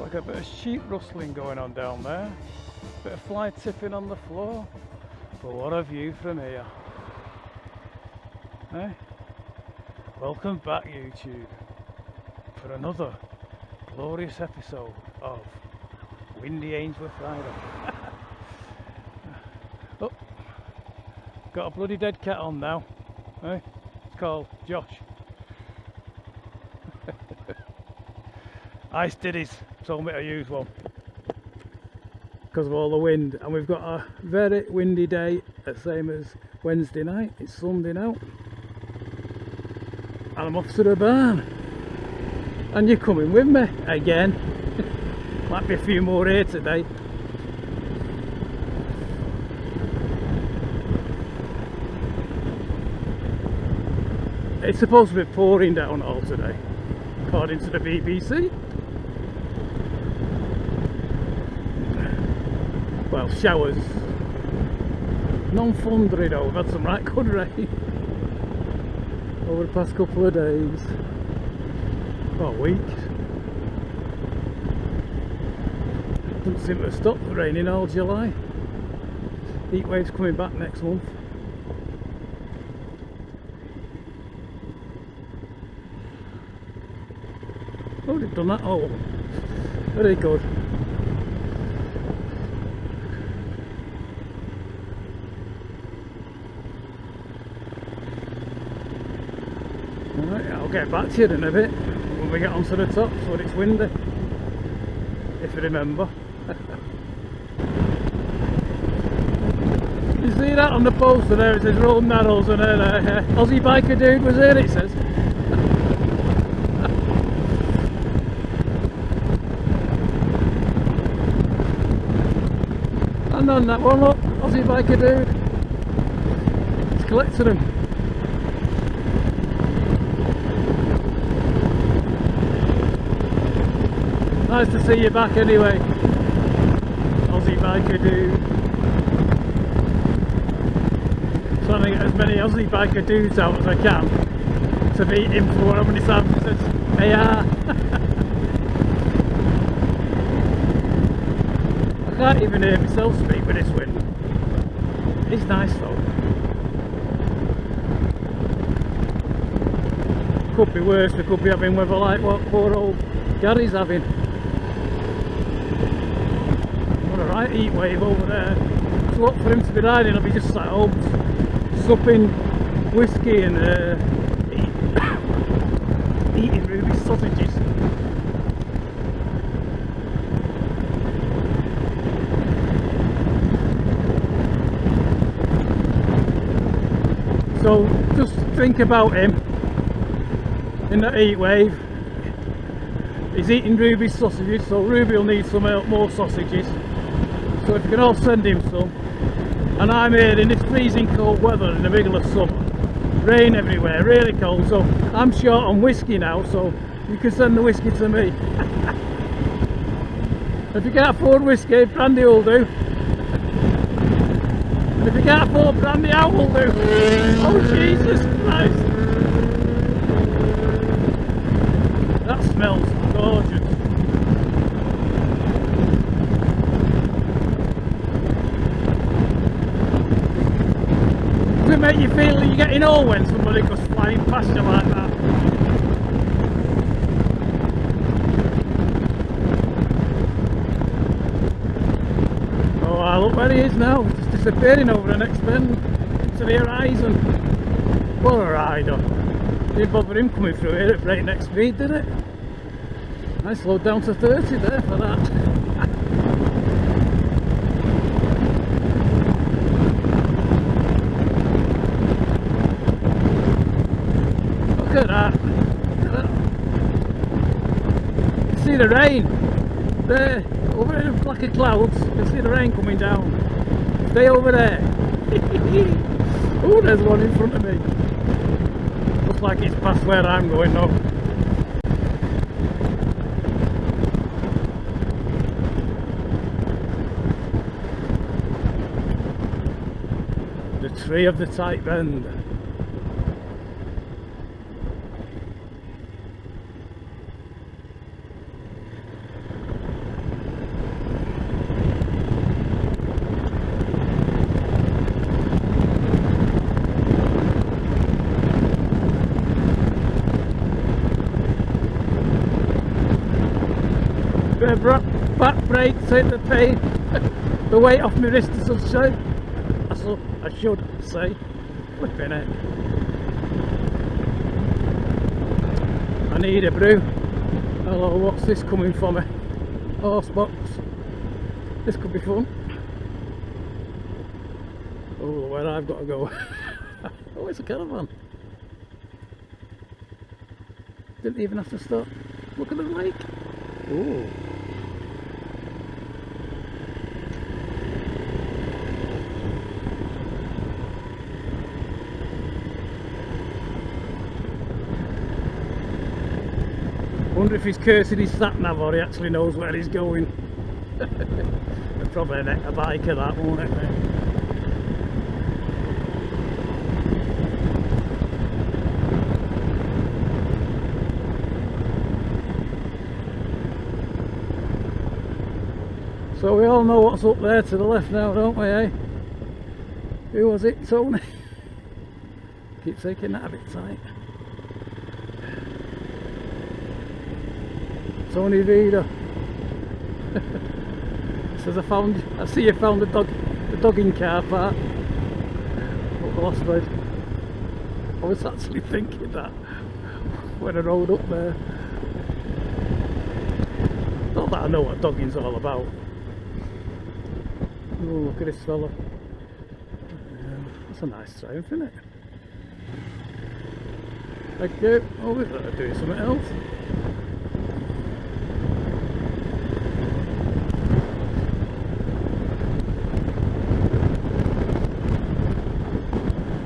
like a bit of sheep rustling going on down there. Bit of fly tipping on the floor. But what a view from here. Eh? Welcome back, YouTube, for another glorious episode of Windy Ainsworth Rider. Oh, got a bloody dead cat on now. Eh? It's called Josh. Ice Diddy's told me to use one because of all the wind, and we've got a very windy day, the same as Wednesday night. It's Sunday now, and I'm off to the barn, and you're coming with me again. Might be a few more here today. It's supposed to be pouring down all today, according to the BBC. Well, showers. Non-thundery though, we've had some right good rain over the past couple of days. Or weeks. Doesn't seem to have stopped raining all July. Heat wave's coming back next month. Oh, they've done that. Oh, very good. Right, I'll get back to you in a bit when we get onto the top, so it's windy, if you remember. You see that on the poster there? It says road narrows, and Aussie biker dude was here, it says. And on that one, look, Aussie biker dude. He's collecting them. Nice to see you back anyway, Aussie biker dude. Trying to get as many Aussie biker dudes out as I can to meet him for whatever he says. Hey, I can't even hear myself speak with this wind. It's nice though. Could be worse, we could be having weather like what poor old Gary's having. What a right heat wave over there. So what for him to be riding, I'll be just sat home supping whiskey and eating Ruby sausages. So just think about him in that heat wave. He's eating Ruby's sausages, so Ruby will need some more sausages. So if you can all send him some. And I'm here in this freezing cold weather in the middle of summer. Rain everywhere, really cold, so I'm short on whiskey now, so you can send the whiskey to me. If you can't afford whiskey, brandy will do. And if you can't afford brandy, I will do. Oh Jesus Christ! That smells gorgeous. Does it make you feel that you're getting old when somebody goes flying past you like that? Oh, wow, look where he is now. He's just disappearing over the next bend to the horizon. What a rider. Didn't bother him coming through here at breakneck speed, did it? I slowed down to 30 there for that. Look at that. You see the rain there, over in the black of clouds. You can see the rain coming down. Stay over there. Oh, there's one in front of me. Looks like it's past where I'm going now. The tree of the tight bend. bit of back brake, take the pain, the weight off my wrist, as I should say. Flipping it. I need a brew. Hello, what's this coming for me? Horse box. This could be fun. Oh, where I've got to go. Oh, it's a caravan. Didn't even have to stop. Look at the lake. Oh. Wonder if he's cursing his sat nav or he actually knows where he's going. Probably a bike of that, won't it, mate? So we all know what's up there to the left now, don't we, eh? Who was it, Tony? Keep taking that a bit tight. Tony Reader. Says I see you found the dog in car park. Up the last road. I was actually thinking that when I rode up there. Not that I know what dogging's all about. Oh, look at this fella. That's a nice Triumph, isn't it? Thank you. Oh, we've got to do something else.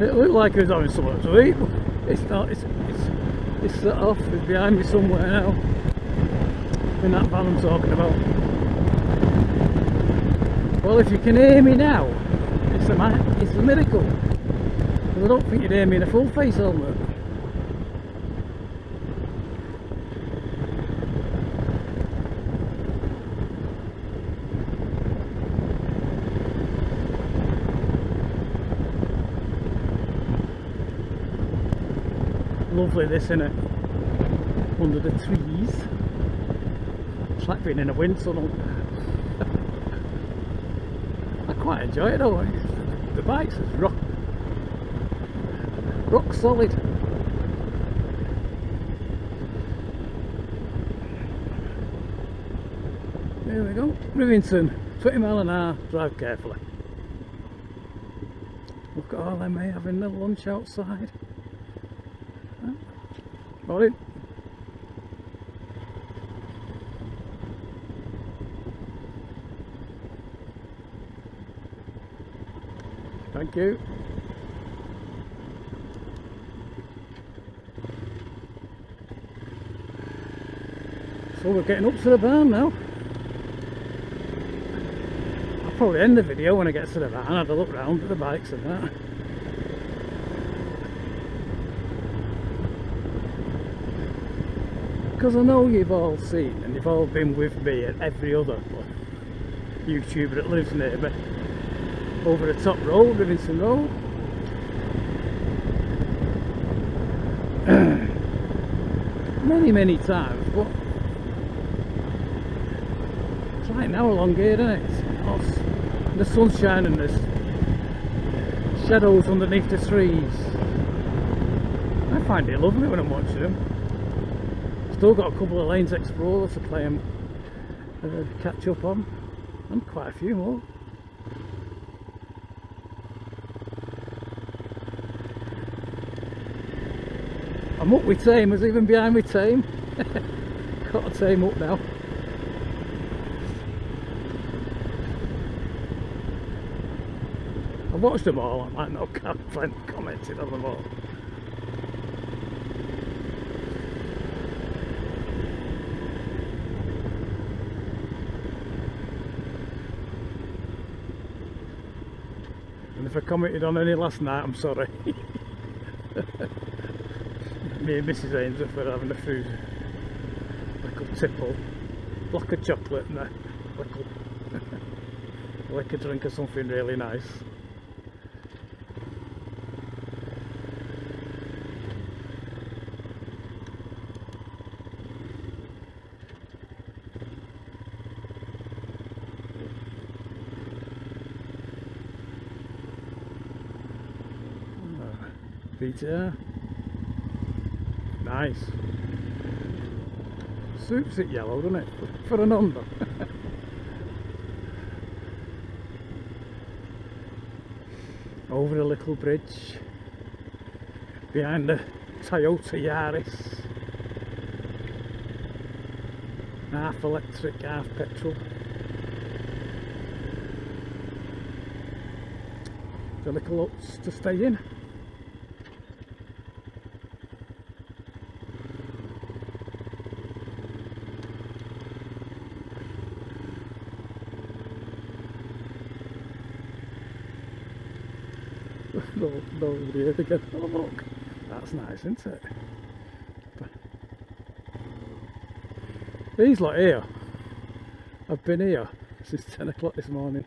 It looked like he was having something to eat, but it's not. It's set off. It's behind me somewhere now. In that van I'm talking about. Well, if you can hear me now, it's a miracle. Because I don't think you'd hear me in a full face helmet. Lovely this, innit? Under the trees. It's like being in a wind tunnel. I quite enjoy it though. The bike's rock solid. There we go. Rivington, 20 mile an hour, drive carefully. Look at all them having their lunch outside. Morning. Thank you. So we're getting up to the barn now. I'll probably end the video when I get to the barn, have a look round at the bikes and that. Because I know you've all seen and you've all been with me at every other YouTuber that lives near me. Over the top road, Rivington Road. Many times, but it's like now along here, isn't it? The sunshine and the shadows underneath the trees. I find it lovely when I'm watching them. Still got a couple of lanes Explorer to play and catch up on, and quite a few more. I'm up with Tame, I was even behind with Tame. Got a Tame up now. I've watched them all, I might not have commented on them all. And if I commented on any last night, I'm sorry. Me and Mrs Ainsworth were having a food, like a tipple, block of chocolate and a like a drink or something really nice. VTR. Nice. Suits it yellow, doesn't it? For a number. Over a little bridge. Behind the Toyota Yaris. Half electric, half petrol. The little huts to stay in. Nobody here again. Oh look, that's nice, isn't it? These lot here, I've been here since 10 o'clock this morning.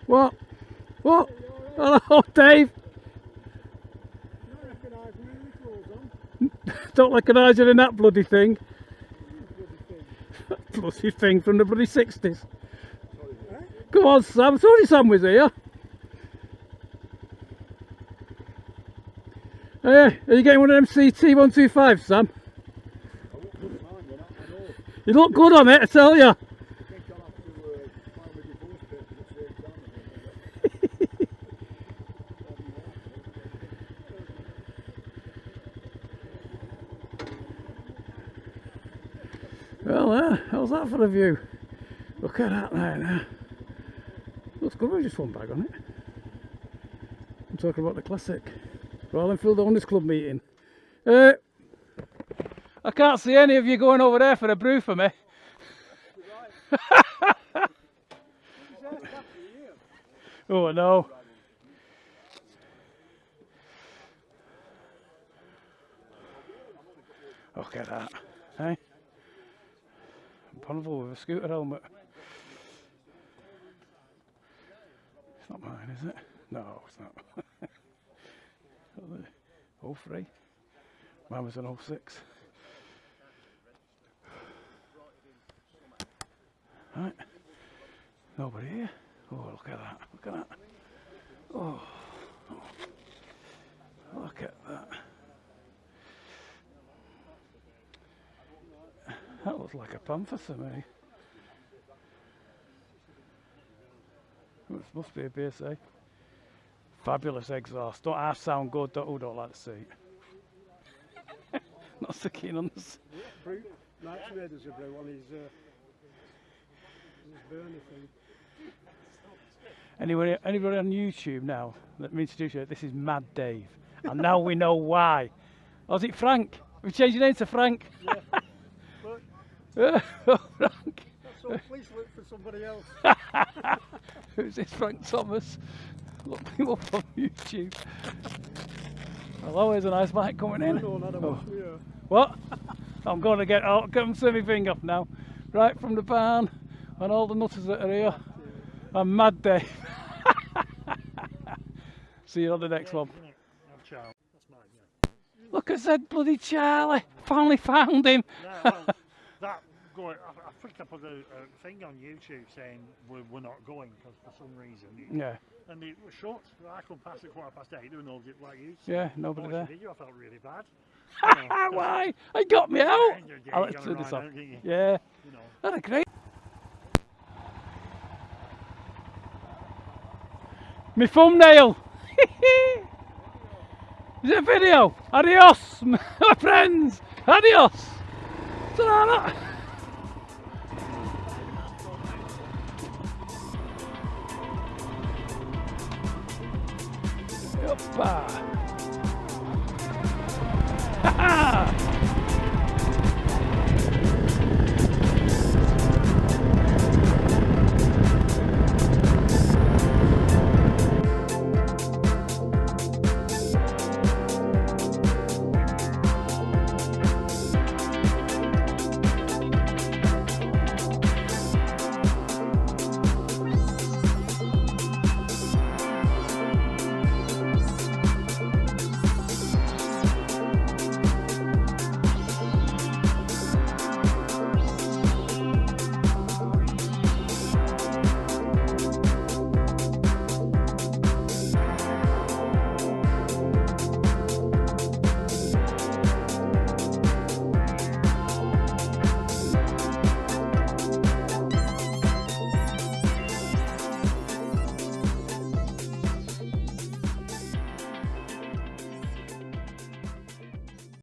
What? What? Hello, Dave. Don't recognise you in that bloody thing. Bloody thing from the bloody 60s. Come on, Sam. Sorry, Sam was here. Are you getting one of them CT 125, Sam? You look good on it, I tell you. Well, how's that for a view? Look at that there now. Looks good with just one bag on it. I'm talking about the classic. Royal Enfield Owners Club meeting. I can't see any of you going over there for a brew for me. Oh no. Look at that, eh? Bonneville with a scooter helmet. It's not mine, is it? No, it's not. 03. Mine was an 06. Right. Nobody here. Oh, look at that. Look at that. Oh. Look at that. That looks like a panther to me. It must be a BSA. Fabulous exhaust. Don't half sound good. Don't like the seat. Not so keen on this. Max made us a brew on his burner thing. Anybody on YouTube now? Let me introduce you. This is Mad Dave, and now we know why. Oh, is it Frank? We've changed your name to Frank. Yeah. Oh, Frank. So please look for somebody else. Who's this? Frank Thomas. Look him up on YouTube. Well, always a nice bike coming in. What? I'm going to get out. Come see me finger now. Right from the barn and all the nutters that are here. I'm Mad Dave. See you on the next one. Look at that bloody Charlie. Finally found him. I think I put a thing on YouTube saying we're not going because for some reason. Yeah. And it was short. I come past at 8:15 doing all like you. Yeah, nobody there. Video, I felt really bad. Why? I got me out. I'll let turn this off. Yeah. You know. That's a great. My thumbnail. Is it a video? Adios, my friends. Adios. Ta-da. Yoppa.